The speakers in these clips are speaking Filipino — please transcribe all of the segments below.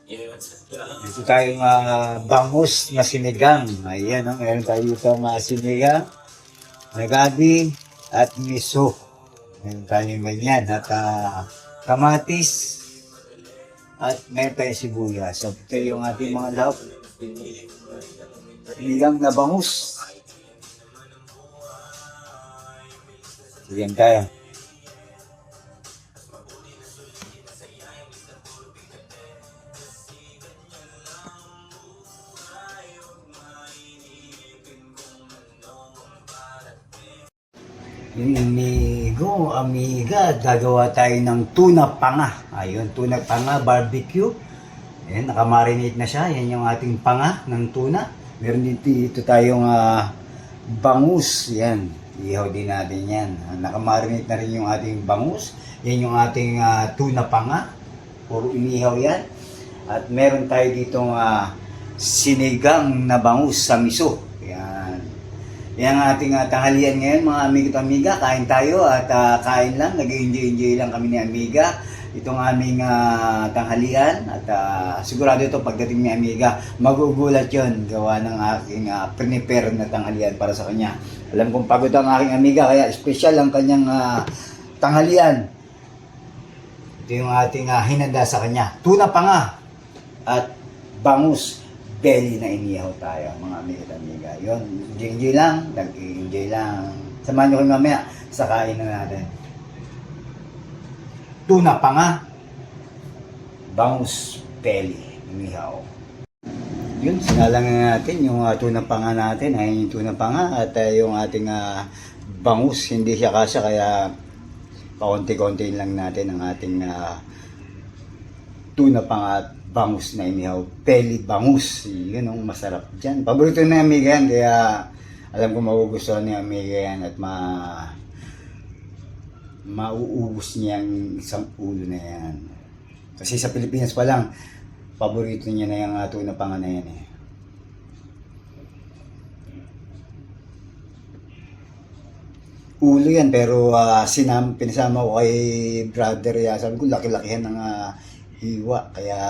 Ito tayong bangus na sinigang. Ayan, meron tayo dito sinigang, may gabi, at miso. Meron tayong ganyan, at kamatis, at meron tayong sibuyas. So, ito yung ating mga lahok. Sinigang na bangus. Ayan tayo. Amigo, amiga, gagawa tayo ng tuna panga. Ayun, tuna panga barbecue. Ayan, nakamarinate na siya. Yan yung ating panga ng tuna. Meron dito tayong bangus. Yan, ihaw din natin yan. Nakamarinate na rin yung ating bangus. Yan yung ating tuna panga. Puro inihaw yan. At meron tayo ditong sinigang na bangus sa miso. Yan ang ating tanghalian ngayon, mga amigo at amiga. Kain tayo at kain lang. Nag-enjoy lang kami ni amiga. Itong aming tanghalian. At sigurado ito pagdating ni amiga, magugulat yon gawa ng aking prepare na tanghalian para sa kanya. Alam kong pagod ang aking amiga, kaya special ang kanyang tanghalian. Ito yung ating hinanda sa kanya. Tuna panga at bangus belly na inihaw tayo, mga amigo at amiga. Yun, enjoy lang, nag-enjoy lang. Samahan nyo kayo mamaya sa kain na natin. Tuna panga, bangus belly, inihaw. Yun, sinalang na natin yung tuna panga natin. Ayun yung tuna panga at yung ating bangus. Hindi siya kasya, kaya paunti-konti lang natin ang ating tuna panga at bangus na inihaw, belly bangus. Yun ang masarap dyan. Paborito na yung amiga yan, kaya alam ko magugustuhan ni amiga yan at mauubos niya ang isang ulo na yan. Kasi sa Pilipinas pa lang, paborito niya na yung tuna panga na yan eh. Ulo yan, pero pinasama ko kay brother, sabi ko laki-lakihan ng hiwa, kaya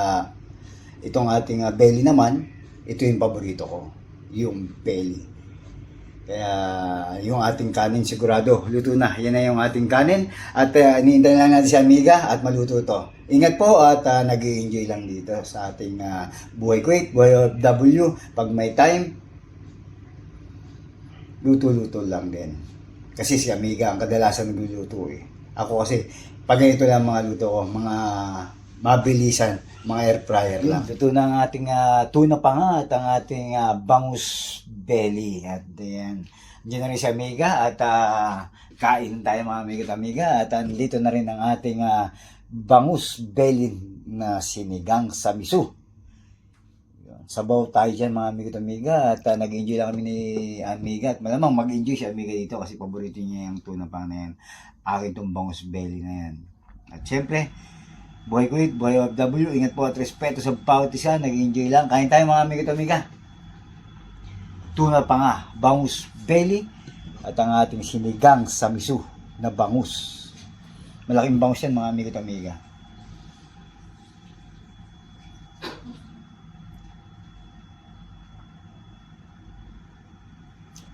itong ating belly naman, ito yung paborito ko, yung belly. Kaya yung ating kanin sigurado luto na. Yan na yung ating kanin at iniintay lang natin si amiga at maluto to. Ingat po at nag-i-enjoy lang dito sa ating buhay Kuwait, buhay OFW. Pag may time, luto-luto lang din. Kasi si amiga ang kadalasan nagluluto eh. Ako kasi pag ito lang mga luto ko, mga mabilisan, mga air fryer lang. Ito na ang ating tuna panga at ang ating bangus belly. At yan, dyan na rin si amiga at kain tayo mga amiga at amiga. At dito na rin ang ating bangus belly na sinigang sa miso. Sabaw tayo dyan mga amiga at amiga. At nag-enjoy lang kami ni amiga. At malamang mag-enjoy si amiga dito kasi paborito niya yung tuna panga na yan. Akin itong bangus belly na yan. At syempre, buhay Kuwait, buhay OFW, ingat po at respeto sa bawat isa, nag-enjoy lang. Kain tayo mga amigo at amiga. Tuna panga, bangus belly, at ang ating sinigang sa miso na bangus. Malaking bangus yan mga amigo at amiga.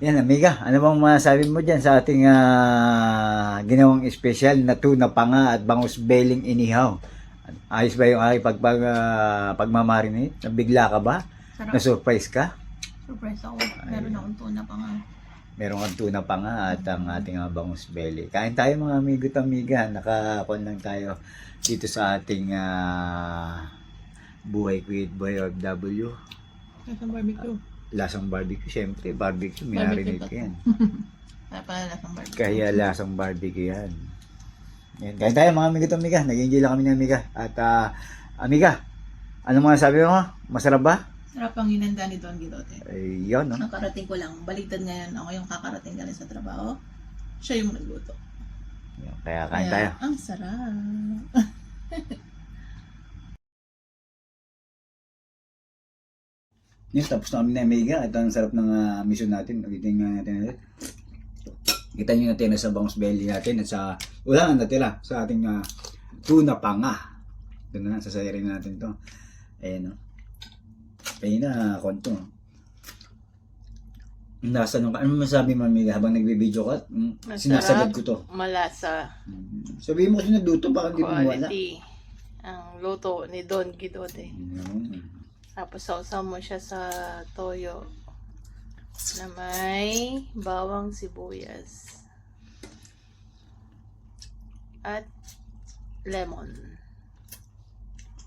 Yan amiga, ano bang masasabi mo dyan sa ating ginawang espesyal na tuna panga at bangus belly inihaw? Ayos ba yung aking pagmamarinate? Nabigla ka ba? Sarap. Na-surprise ka? Surprise ako. Meron akong tuna pa nga. Meron kang tuna pa nga at ang ating bangus belly. Kain tayo mga amigo at amiga. Nakakon lang tayo dito sa ating buhay Kuwait, buhay OFW. Lasang barbecue. Lasang barbecue. Siyempre, barbecue. Minarinate ka yan. Kaya pala lasang barbecue. Kaya lasang barbecue yan. Yan. Kain tayo mga amigo at amiga. Nag-enjoy lang kami ng amiga. At amiga, ano mga sabi mo? Masarap ba? Sarap ang hinanda ni Don Gilote. Ay, yun, no? Ang karating ko lang. Baligtad ngayon. Ako yung kakarating galing sa trabaho. Siya yung nagluto. Yan. Kaya kain tayo. Ang sarap. Yun, tapos na kami na amiga. At ang sarap ng miso natin. Ulitin nga natin ulit. Kita nyo natin sa bangus belly natin at sa wala nga natira sa ating tuna panga. Ito na, sasayarin natin to. Ayan, no? Kaya na, konto. Nasa nung, ano masabi mo, amiga, habang nagbibideo ka? Sinasagad ko to. Malasa. Sabihin mo kasi nagluto, baka hindi mo wala. Quality. Ang luto ni Don Guidote. Tapos sausaw mo siya sa toyo na may bawang sibuyas at lemon.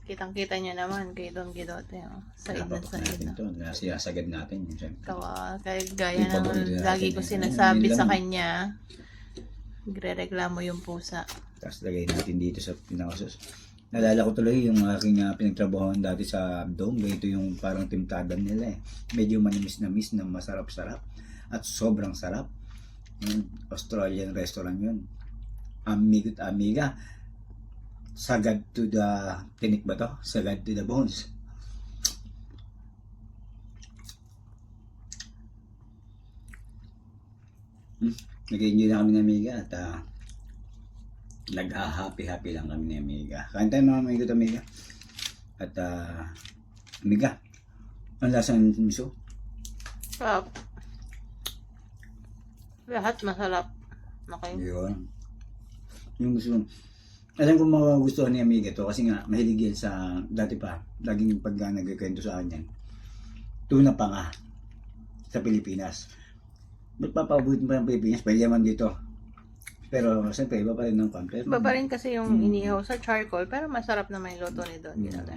Kitang-kita niya naman kay Don Guidote. Oh. Said na said natin na. to, sinasagad natin yun. Siyempre. Kaya gaya Yung paborito naman, natin lagi ko eh. sinasabi Yun sa lang. kanya, nagre-reklamo yung pusa. Tapos lagay natin dito sa pinakasos. Nalala ko tuloy yung aking pinagtrabahoan dati sa Abdong. Ito yung parang timtadan nila eh. Medyo manimis-namis na masarap-sarap. At sobrang sarap. Yung Australian restaurant yun. Amigo't amiga. Sagad to the tinik ba to? Sagad to the bones. Nag-enjoy na kami ni Amiga at nag-happy-happy lang kami ni Amiga. Kain tayo mga amigo at Amiga. At Amiga, ang lasa ng miso? Sarap. Lahat masarap. Okay. Yun. Yung gusto, alam ko magugustuhan ni Amiga to kasi nga mahilig yan sa, dati pa, laging pag nagkikwento sa kanya, tuna pa nga sa Pilipinas. Ba't papabuhin pa ng Pilipinas? Pwede naman dito. Pero siyempre, iba pa rin ng konti. Iba pa rin kasi yung inihaw sa charcoal, pero masarap naman yung luto ni Don Guidote.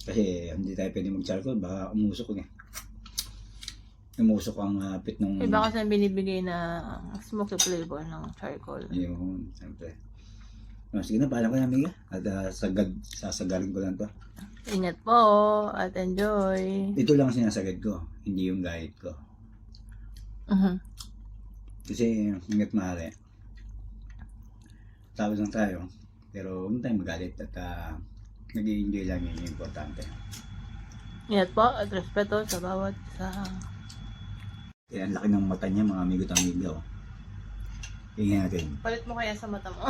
Kasi hindi tayo pwede mag-charcoal, baka umusok niya. Umusok ang pit ng... Iba kasi ang binibigay na smoky flavor ng charcoal. Yun, siyempre. Sige na, paalam ko na, Amiga. At sasagaling ko lang to. Ingat po at enjoy. Ito lang ang sinasagad ko, hindi yung gayet ko. Kasi hanggat maaari, tawag lang tayo, pero huwag tayong magalit at nag-i-enjoy lang yun yung importante. Ingat po at respeto sa bawat isa. Kaya ang laki ng mata niya, mga amigo at amiga. Oh. Tingnan natin. Palit mo kaya sa mata mo.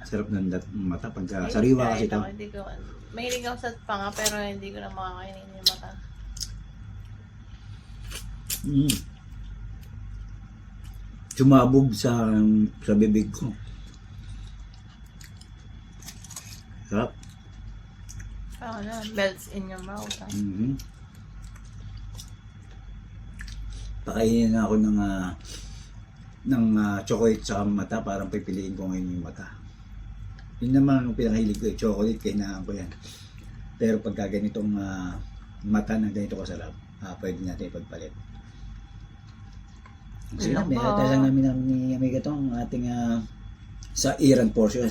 Sarap ng mata pagka sariwa kasi ito. Hindi ko, mahilig ako sa panga pero hindi ko na makakainin yung mata. Sumabog sa bibig ko. Sarap. Melts in your mouth. Pakainin na ako ng chocolate sa mata, parang pipiliin ko ngayon yung mata. Yun naman ang pinakahilig ko, chocolate, kailangan ko yan. Pero pagka ganitong mata na ganito kasarap, pwede natin ipagpalit. Sige na, binatay lang namin ni Amiga itong ating sa Iran portion.